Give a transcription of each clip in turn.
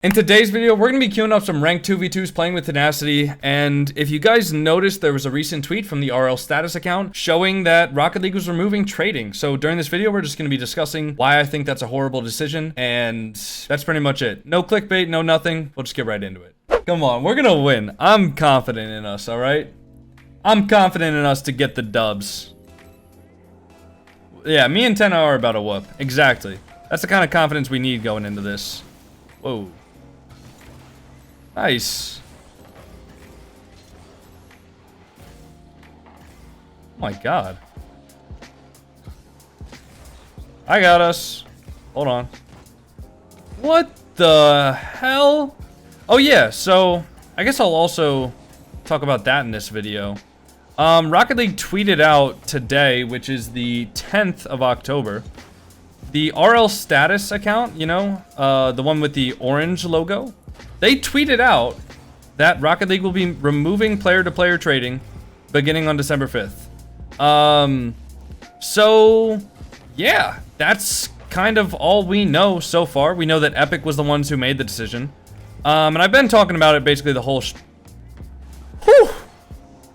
In today's video, we're going to be queuing up some ranked 2v2s playing with Tenacity, and if you guys noticed, there was a recent tweet from the RL status account showing that Rocket League was removing trading. So during this video, we're just going to be discussing why I think that's a horrible decision, and that's pretty much it. No clickbait, no nothing. We'll just get right into it. Come on, we're going to win. I'm confident in us, alright? I'm confident in us to get the dubs. Yeah, me and Tenna are about to whoop. Exactly. That's the kind of confidence we need going into this. Whoa. Nice. Oh my god. I got us. Hold on. What the hell? Oh yeah, so I guess I'll also talk about that in this video. Rocket League tweeted out today, which is the 10th of October, the RL status account, you know, the one with the orange logo. They tweeted out that Rocket League will be removing player-to-player trading beginning on December 5th. So, yeah, that's kind of all we know so far. We know that Epic was the ones who made the decision. And I've been talking about it basically the whole... Whew!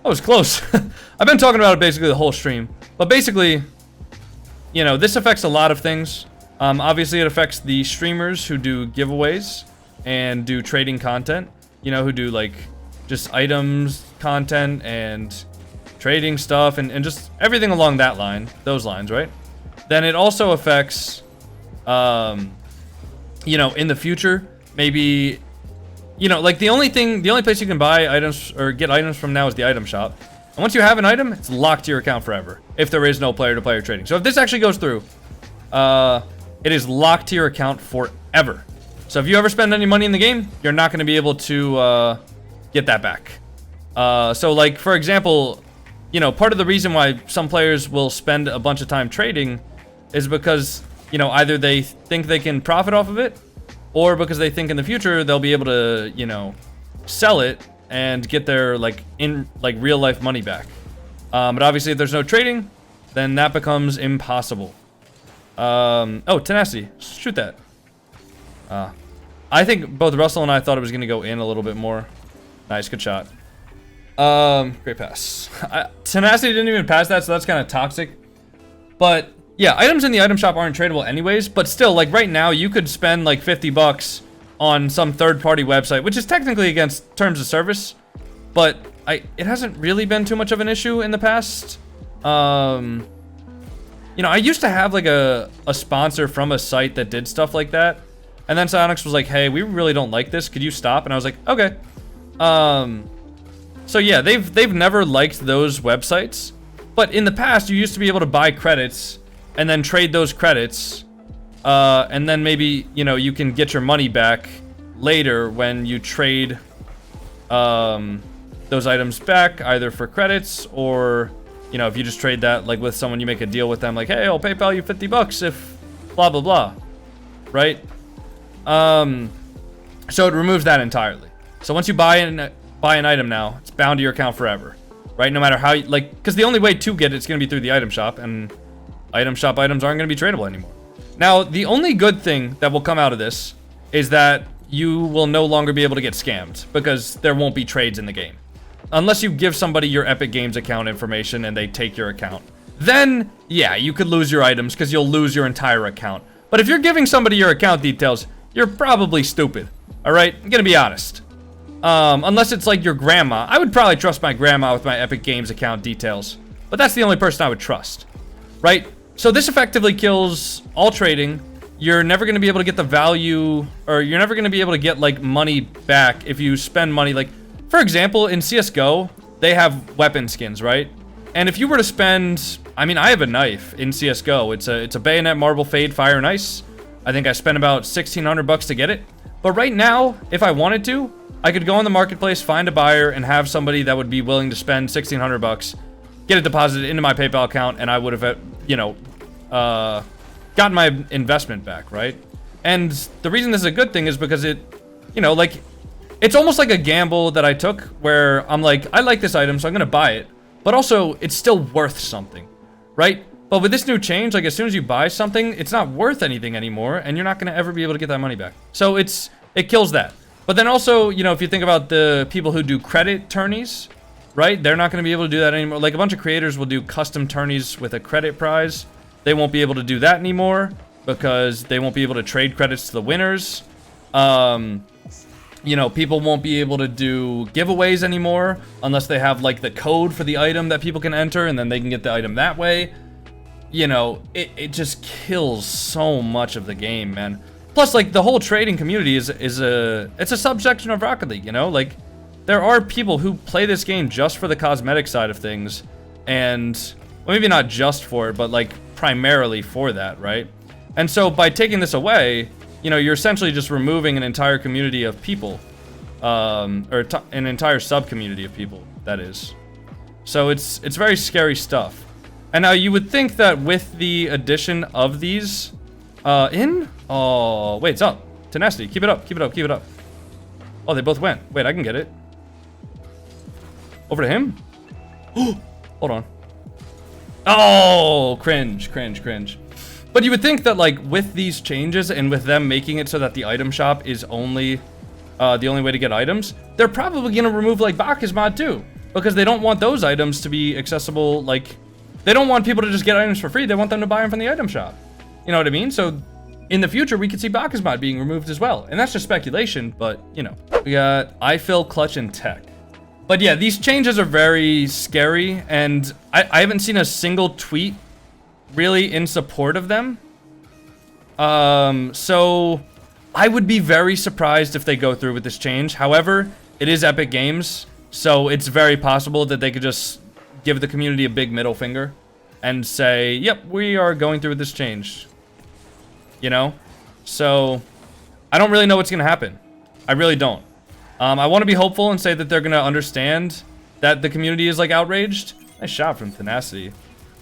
That was close. I've been talking about it basically the whole stream. But basically, you know, this affects a lot of things. Obviously, it affects the streamers who do giveaways and do trading content, you know, who do like just items content and trading stuff and just everything along that line, those lines, right? Then it also affects, you know, in the future, maybe, you know, like the only place you can buy items or get items from now is the item shop. And once you have an item, it's locked to your account forever if there is no player-to-player trading. So if this actually goes through, it is locked to your account forever. So if you ever spend any money in the game, you're not going to be able to get that back. So like, for example, you know, part of the reason why some players will spend a bunch of time trading is because, you know, either they think they can profit off of it, or because they think in the future they'll be able to, you know, sell it and get their like real life money back. But obviously if there's no trading, then that becomes impossible. Oh, Tenacity, shoot that. I think both Russell and I thought it was going to go in a little bit more. Nice, good shot. Great pass. Tenacity didn't even pass that, so that's kind of toxic. But yeah, items in the item shop aren't tradable anyways, but still, like right now, you could spend like 50 bucks on some third-party website, which is technically against terms of service, but it hasn't really been too much of an issue in the past. You know, I used to have like a sponsor from a site that did stuff like that. And then Psyonix was like, hey, we really don't like this. Could you stop? And I was like, okay. So yeah, they've never liked those websites. But in the past, you used to be able to buy credits and then trade those credits. And then maybe, you know, you can get your money back later when you trade those items back, either for credits or, you know, if you just trade that like with someone, you make a deal with them like, hey, I'll PayPal you 50 bucks if blah, blah, blah. Right? So it removes that entirely. So once you buy an item now, it's bound to your account forever, right? No matter how you, like, because the only way to get it's going to be through the item shop, and item shop items aren't going to be tradable anymore. Now, the only good thing that will come out of this is that you will no longer be able to get scammed because there won't be trades in the game. Unless you give somebody your Epic Games account information and they take your account. Then, yeah, you could lose your items because you'll lose your entire account. But if you're giving somebody your account details, you're probably stupid, alright? I'm gonna be honest. Unless it's like your grandma. I would probably trust my grandma with my Epic Games account details. But that's the only person I would trust, right? So this effectively kills all trading. You're never gonna be able to get the value, or you're never gonna be able to get, like, money back if you spend money. Like, for example, in CSGO, they have weapon skins, right? And if you were to spend, I mean, I have a knife in CSGO. It's a bayonet, marble, fade, fire, and ice. I think I spent about 1,600 bucks to get it. But right now, if I wanted to, I could go on the marketplace, find a buyer, and have somebody that would be willing to spend 1,600 bucks, get it deposited into my PayPal account, and I would have, you know, gotten my investment back, right? And the reason this is a good thing is because it, you know, like, it's almost like a gamble that I took where I'm like, I like this item, so I'm going to buy it. But also, it's still worth something, right? But with this new change, like as soon as you buy something, it's not worth anything anymore, and you're not going to ever be able to get that money back. So it's it kills that. But then also, you know, if you think about the people who do credit tourneys, right? They're not going to be able to do that anymore. Like, a bunch of creators will do custom tourneys with a credit prize. They won't be able to do that anymore because they won't be able to trade credits to the winners. You know, people won't be able to do giveaways anymore unless they have, like, the code for the item that people can enter, and then they can get the item that way. You know, it just kills so much of the game, man. Plus, like, the whole trading community it's a subsection of Rocket League, you know? Like, there are people who play this game just for the cosmetic side of things, and, well, maybe not just for it, but, like, primarily for that, right? And so, by taking this away, you know, you're essentially just removing an entire community of people, or an entire sub-community of people, that is. So, it's very scary stuff. And now, you would think that with the addition of these, oh, wait, it's up. Tenacity, keep it up, keep it up, keep it up. Oh, they both went. Wait, I can get it. Over to him? Hold on. Oh, cringe, cringe, cringe. But you would think that, like, with these changes and with them making it so that the item shop is only the only way to get items, they're probably going to remove, like, Bacchus mod too. Because they don't want those items to be accessible, like, they don't want people to just get items for free. They want them to buy them from the item shop. You know what I mean? So, in the future, we could see Bacchus mod being removed as well. And that's just speculation, but, you know. We got I Fill, Clutch, and Tech. But yeah, these changes are very scary, and I haven't seen a single tweet really in support of them. So I would be very surprised if they go through with this change. However, it is Epic Games, so it's very possible that they could just give the community a big middle finger and say, yep, we are going through with this change. You know? So I don't really know what's going to happen. I really don't. I want to be hopeful and say that they're going to understand that the community is, like, outraged. Nice shot from Tenacity.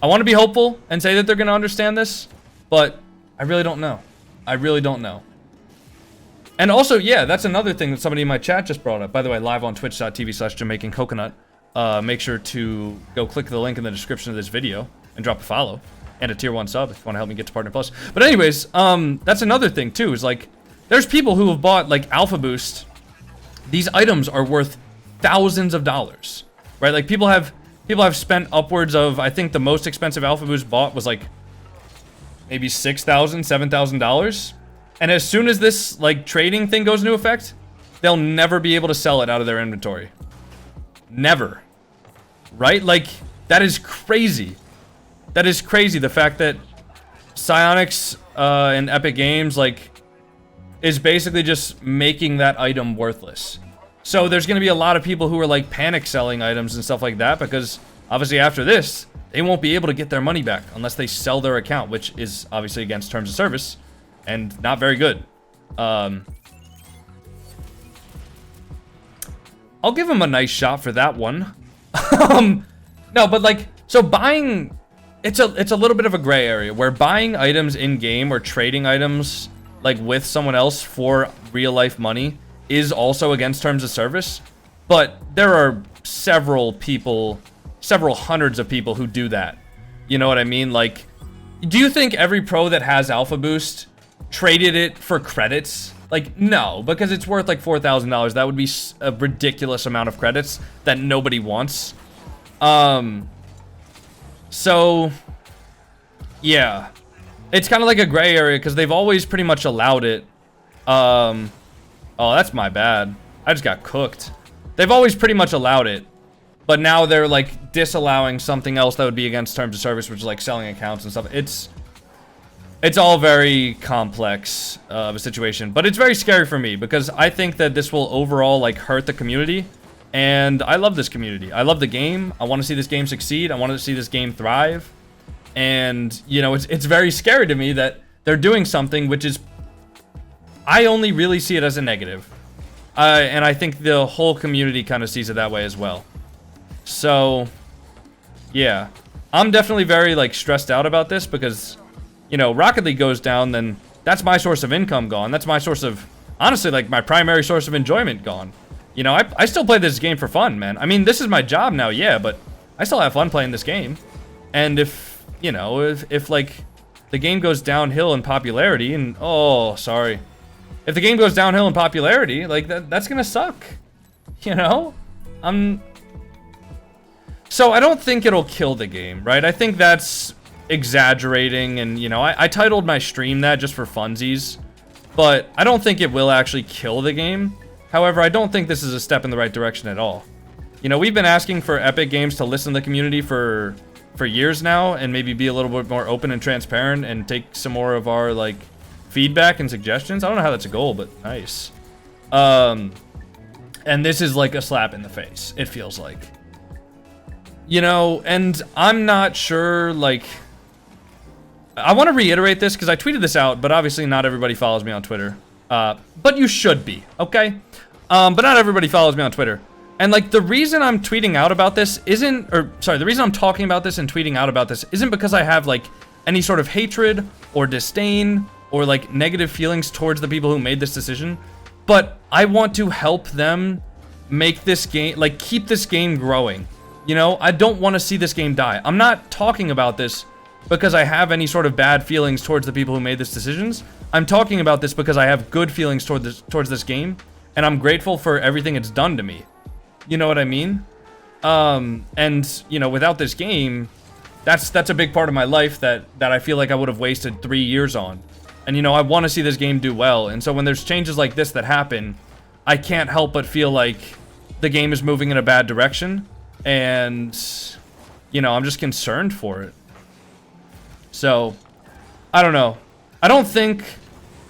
I want to be hopeful and say that they're going to understand this, but I really don't know. I really don't know. And also, yeah, that's another thing that somebody in my chat just brought up. By the way, live on twitch.tv/JamaicanCoconut. Make sure to go click the link in the description of this video and drop a follow and a tier 1 sub if you want to help me get to Partner Plus. But anyways, that's another thing too, is, like, there's people who have bought, like, Alpha Boost. These items are worth thousands of dollars, right? Like, people have spent upwards of, I think the most expensive Alpha Boost bought was, like, maybe $6,000, $7,000. And as soon as this, like, trading thing goes into effect, they'll never be able to sell it out of their inventory. Never. Right? Like, that is crazy. That is crazy. The fact that Psyonix and Epic Games, like, is basically just making that item worthless. So there's going to be a lot of people who are, like, panic selling items and stuff like that, because obviously after this, they won't be able to get their money back unless they sell their account, which is obviously against terms of service and not very good. I'll give him a nice shot for that one. No, but, like, so buying, it's a little bit of a gray area where buying items in game or trading items, like, with someone else for real life money is also against terms of service. But there are several people, several hundreds of people who do that. You know what I mean? Like, do you think every pro that has Alpha Boost traded it for credits? Like, no, because it's worth, like, $4,000. That would be a ridiculous amount of credits that nobody wants. So, yeah. It's kind of like a gray area because they've always pretty much allowed it. Oh, that's my bad. I just got cooked. They've always pretty much allowed it, but now they're, like, disallowing something else that would be against terms of service, which is, like, selling accounts and stuff. It's all very complex of a situation, but it's very scary for me because I think that this will overall, like, hurt the community, and I love this community. I love the game. I want to see this game succeed. I want to see this game thrive. And, you know, it's very scary to me that they're doing something which is, I only really see it as a negative. And I think the whole community kind of sees it that way as well. So, yeah. I'm definitely very, like, stressed out about this because, you know, Rocket League goes down, then that's my source of income gone. That's my source of, honestly, like, my primary source of enjoyment gone. You know, I still play this game for fun, man. I mean, this is my job now, yeah, but I still have fun playing this game. And if, you know, if like, the game goes downhill in popularity and, oh, sorry. if the game goes downhill in popularity, like that's gonna suck, you know? So I don't think it'll kill the game, right? I think that's exaggerating, and you know, I titled my stream that just for funsies, but I don't think it will actually kill the game. However, I don't think this is a step in the right direction at all. You know, we've been asking for Epic Games to listen to the community for years now, and maybe be a little bit more open and transparent, and take some more of our like feedback and suggestions. I don't know how that's a goal, but nice. And this is like a slap in the face, it feels like. You know, and I'm not sure, like, I want to reiterate this because I tweeted this out, but obviously not everybody follows me on Twitter. But you should be, okay? But not everybody follows me on Twitter. And like, the reason I'm tweeting out about this isn't, or sorry, the reason I'm talking about this and tweeting out about this isn't because I have like any sort of hatred or disdain or like negative feelings towards the people who made this decision, but I want to help them make this game, like keep this game growing. You know, I don't want to see this game die. I'm not talking about this because I have any sort of bad feelings towards the people who made this decisions. I'm talking about this because I have good feelings towards this game, and I'm grateful for everything it's done to me. You know what I mean? And you know, without this game, that's a big part of my life that I feel like I would have wasted 3 years on. And you know, I want to see this game do well. And so when there's changes like this that happen, I can't help but feel like the game is moving in a bad direction. And, you know, I'm just concerned for it. So, I don't know. I don't think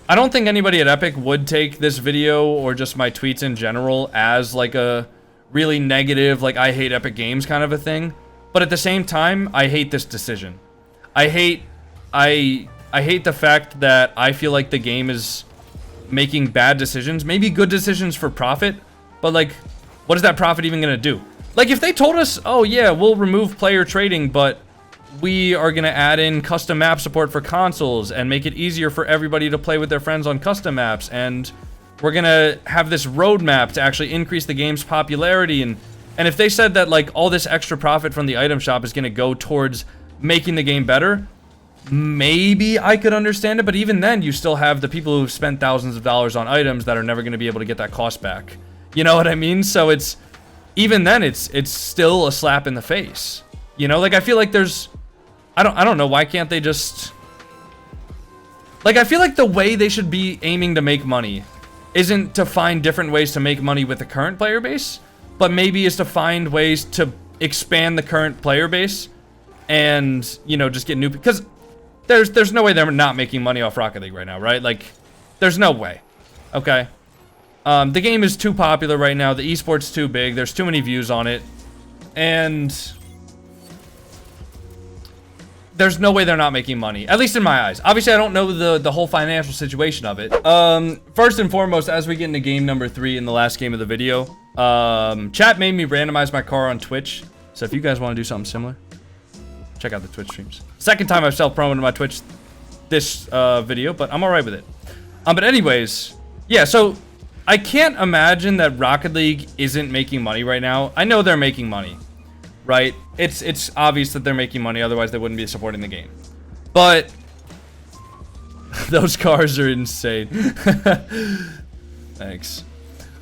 anybody at Epic would take this video or just my tweets in general as like a really negative, like I hate Epic Games kind of a thing. But at the same time, I hate this decision. I hate the fact that I feel like the game is making bad decisions, maybe good decisions for profit, but like, what is that profit even gonna do? Like, if they told us, oh yeah, we'll remove player trading, but we are gonna add in custom map support for consoles and make it easier for everybody to play with their friends on custom maps, and we're gonna have this roadmap to actually increase the game's popularity, and if they said that like all this extra profit from the item shop is gonna go towards making the game better, maybe I could understand it, but even then, you still have the people who've spent thousands of dollars on items that are never gonna be able to get that cost back. You know what I mean? So it's, even then, it's still a slap in the face. You know, like I feel like there's, I don't know, why can't they just, like I feel like the way they should be aiming to make money isn't to find different ways to make money with the current player base, but maybe is to find ways to expand the current player base and, you know, just get new, because there's no way they're not making money off Rocket League right now, right? Like, there's no way, okay? The game is too popular right now. The esports too big. There's too many views on it. And there's no way they're not making money. At least in my eyes. Obviously, I don't know the whole financial situation of it. First and foremost, as we get into game number 3 in the last game of the video, chat made me randomize my car on Twitch. So if you guys want to do something similar, check out the Twitch streams. Second time I've self-promoted my Twitch this video, but I'm alright with it. But anyways, yeah, so I can't imagine that Rocket League isn't making money right now. I know they're making money, right? It's obvious that they're making money, otherwise they wouldn't be supporting the game. But those cars are insane. Thanks.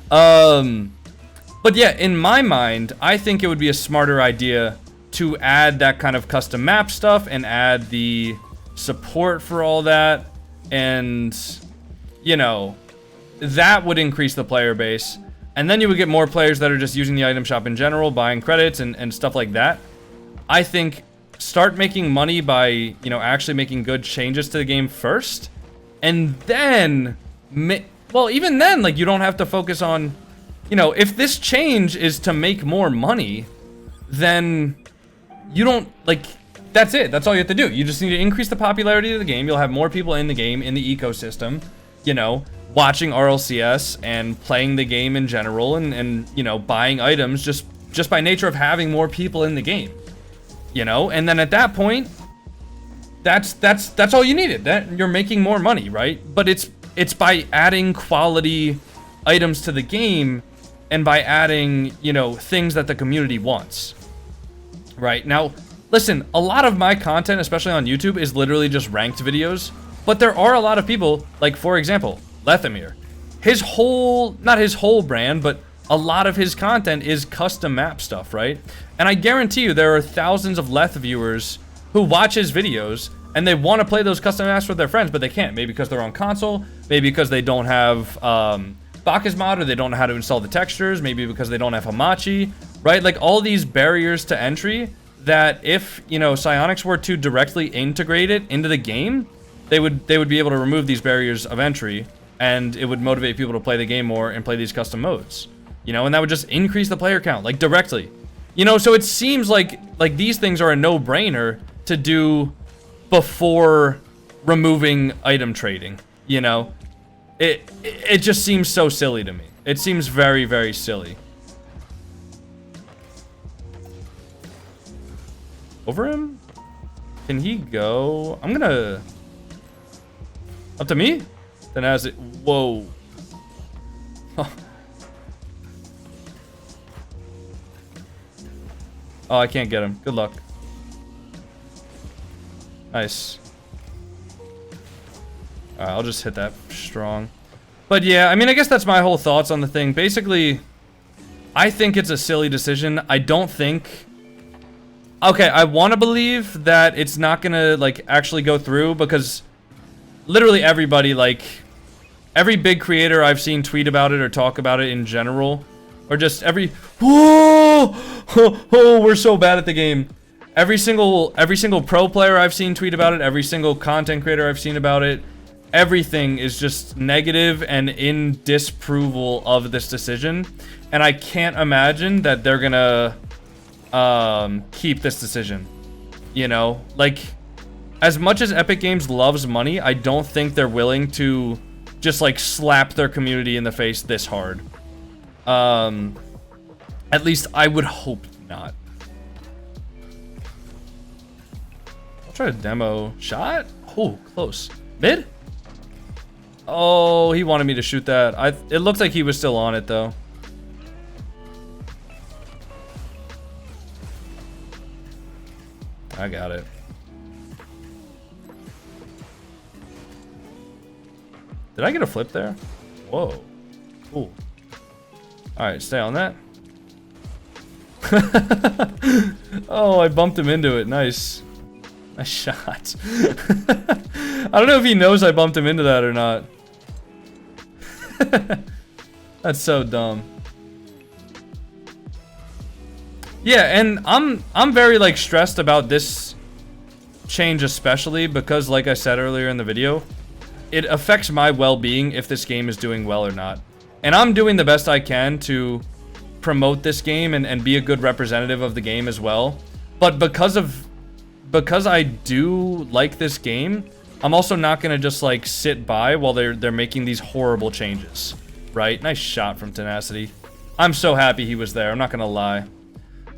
But yeah, in my mind, I think it would be a smarter idea to add that kind of custom map stuff and add the support for all that, and you know, that would increase the player base, and then you would get more players that are just using the item shop in general, buying credits and stuff like that. I think start making money by, you know, actually making good changes to the game first, and then, well, even then, like, you don't have to focus on, you know, if this change is to make more money, then you don't, like, that's it. That's all you have to do. You just need to increase the popularity of the game. You'll have more people in the game, in the ecosystem, you know, watching RLCS and playing the game in general, and you know, buying items just by nature of having more people in the game, you know. And then at that point, that's all you needed. That you're making more money, right? But it's by adding quality items to the game, and by adding, you know, things that the community wants, right? Now, listen, a lot of my content, especially on YouTube, is literally just ranked videos, but there are a lot of people, like, for example, Lethamir. his whole, not his whole brand, but a lot of his content is custom map stuff, right? And I guarantee you there are thousands of Leth viewers who watch his videos and they want to play those custom maps with their friends, but they can't. Maybe because they're on console, maybe because they don't have Bacchus mod, or they don't know how to install the textures, maybe because they don't have Hamachi, right? Like all these barriers to entry that if, you know, Psyonix were to directly integrate it into the game, they would be able to remove these barriers of entry, and it would motivate people to play the game more and play these custom modes. You know, and that would just increase the player count, like, directly. You know, so it seems like these things are a no-brainer to do before removing item trading, you know? It just seems so silly to me. It seems very, very silly. Over him? Can he go? I'm gonna... Up to me? Then as it... Whoa. Oh, I can't get him. Good luck. Nice. Alright, I'll just hit that strong. But yeah, I mean, I guess that's my whole thoughts on the thing. Basically, I think it's a silly decision. I don't think... Okay, I want to believe that it's not gonna, like, actually go through, because literally everybody, like, every big creator I've seen tweet about it or talk about it in general, or just every... Whoa! Oh, we're so bad at the game. Every single pro player I've seen tweet about it, every single content creator I've seen about it, everything is just negative and in disapproval of this decision. And I can't imagine that they're gonna keep this decision. You know, like, as much as Epic Games loves money, I don't think they're willing to just, like, slap their community in the face this hard. At least I would hope not. I'll try to demo shot. Oh, close. Mid? Oh, he wanted me to shoot that. It looked like he was still on it though. I got it. Did I get a flip there? Whoa. Cool. Alright, stay on that. Oh, I bumped him into it. Nice. Nice shot. I don't know if he knows I bumped him into that or not. That's so dumb. Yeah, and I'm very, like, stressed about this change especially because, like I said earlier in the video, it affects my well-being if this game is doing well or not. And I'm doing the best I can to promote this game and be a good representative of the game as well. But because I do like this game, I'm also not gonna just, like, sit by while they're making these horrible changes, right? Nice shot from Tenacity. I'm so happy he was there, I'm not gonna lie.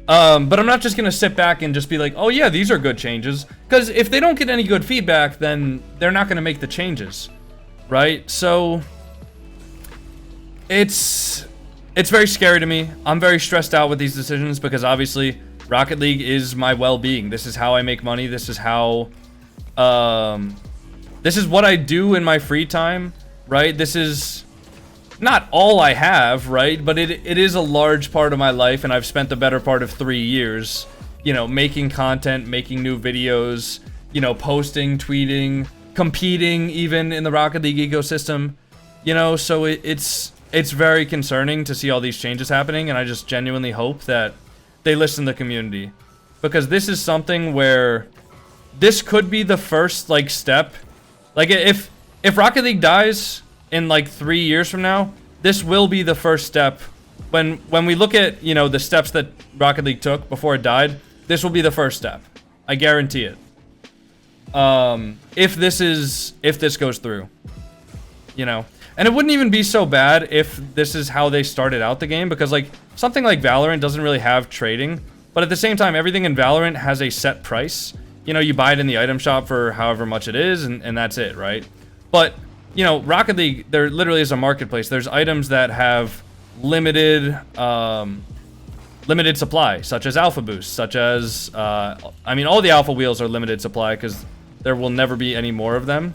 But I'm not just gonna sit back and just be like, oh yeah, these are good changes, because if they don't get any good feedback, then they're not gonna make the changes, right? So it's very scary to me. I'm very stressed out with these decisions because obviously Rocket League is my well-being. This is how I make money. This is how, this is what I do in my free time, right? This is not all I have, right? But it is a large part of my life, and I've spent the better part of 3 years, you know, making content, making new videos, you know, posting, tweeting, competing even in the Rocket League ecosystem, you know, so it's very concerning to see all these changes happening, and I just genuinely hope that they listen to the community, because this is something where this could be the first, like, step. Like, if Rocket League dies in, like, 3 years from now, this will be the first step. When we look at, you know, the steps that Rocket League took before it died, this will be the first step. I guarantee it. If this goes through, you know. And it wouldn't even be so bad if this is how they started out the game, because, like, something like Valorant doesn't really have trading, but at the same time, everything in Valorant has a set price. You know, you buy it in the item shop for however much it is, and that's it, right? But, you know, Rocket League, there literally is a marketplace. There's items that have limited supply, such as Alpha Boost, such as, I mean, all the Alpha Wheels are limited supply, because there will never be any more of them.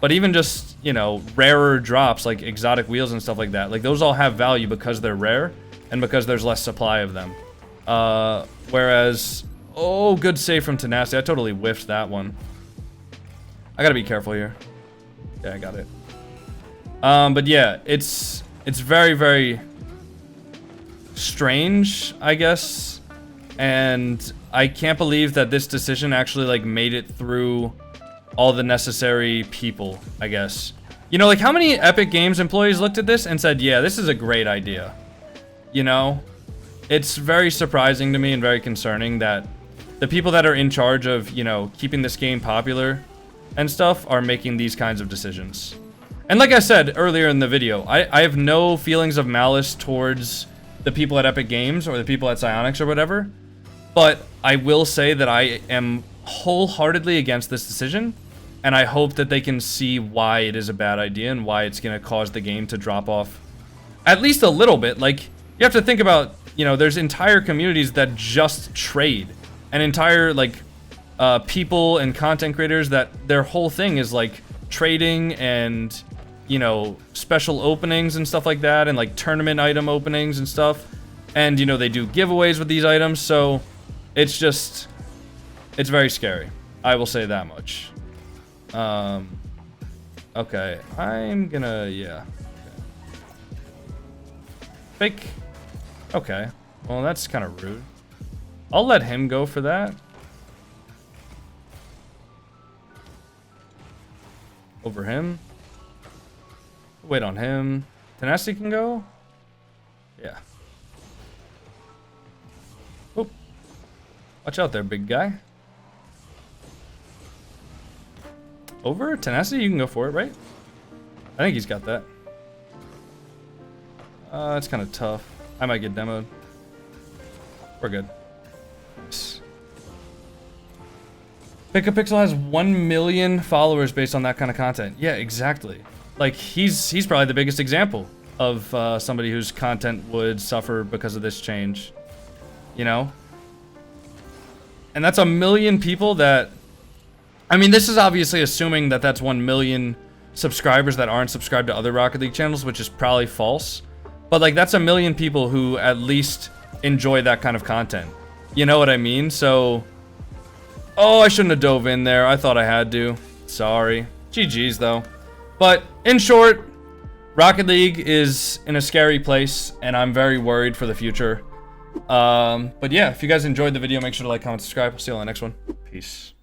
But even just, you know, rarer drops like exotic wheels and stuff like that, like those all have value because they're rare and because there's less supply of them. Whereas, oh, good save from Tenacity. I totally whiffed that one. I gotta be careful here. Yeah, I got it. But yeah, it's very, very strange, I guess. And I can't believe that this decision actually, like, made it through all the necessary people, I guess. You know, like, how many Epic Games employees looked at this and said, yeah, this is a great idea? You know? It's very surprising to me and very concerning that the people that are in charge of, you know, keeping this game popular and stuff are making these kinds of decisions. And like I said earlier in the video, I have no feelings of malice towards the people at Epic Games or the people at Psyonix or whatever, but I will say that I am wholeheartedly against this decision, and I hope that they can see why it is a bad idea and why it's going to cause the game to drop off at least a little bit. Like, you have to think about, you know, there's entire communities that just trade, and entire, like, people and content creators that their whole thing is, like, trading and, you know, special openings and stuff like that, and, like, tournament item openings and stuff. And, you know, they do giveaways with these items, so it's just, it's very scary. I will say that much. Okay, I'm gonna, yeah. Fake. Okay, well, that's kind of rude. I'll let him go for that. Over him. Wait on him. Tenacity can go? Yeah. Oop. Watch out there, big guy. Over? Tenacity? You can go for it, right? I think he's got that. It's kind of tough. I might get demoed. We're good. Pixel has 1 million followers based on that kind of content. Yeah, exactly. Like, he's probably the biggest example of somebody whose content would suffer because of this change. You know? And that's 1 million people that... I mean, this is obviously assuming that that's 1 million subscribers that aren't subscribed to other Rocket League channels, which is probably false. But, like, that's 1 million people who at least enjoy that kind of content. You know what I mean? So... Oh, I shouldn't have dove in there. I thought I had to. Sorry. GG's, though. But, in short, Rocket League is in a scary place, and I'm very worried for the future. But yeah, if you guys enjoyed the video, make sure to like, comment, subscribe. See you on the next one. Peace.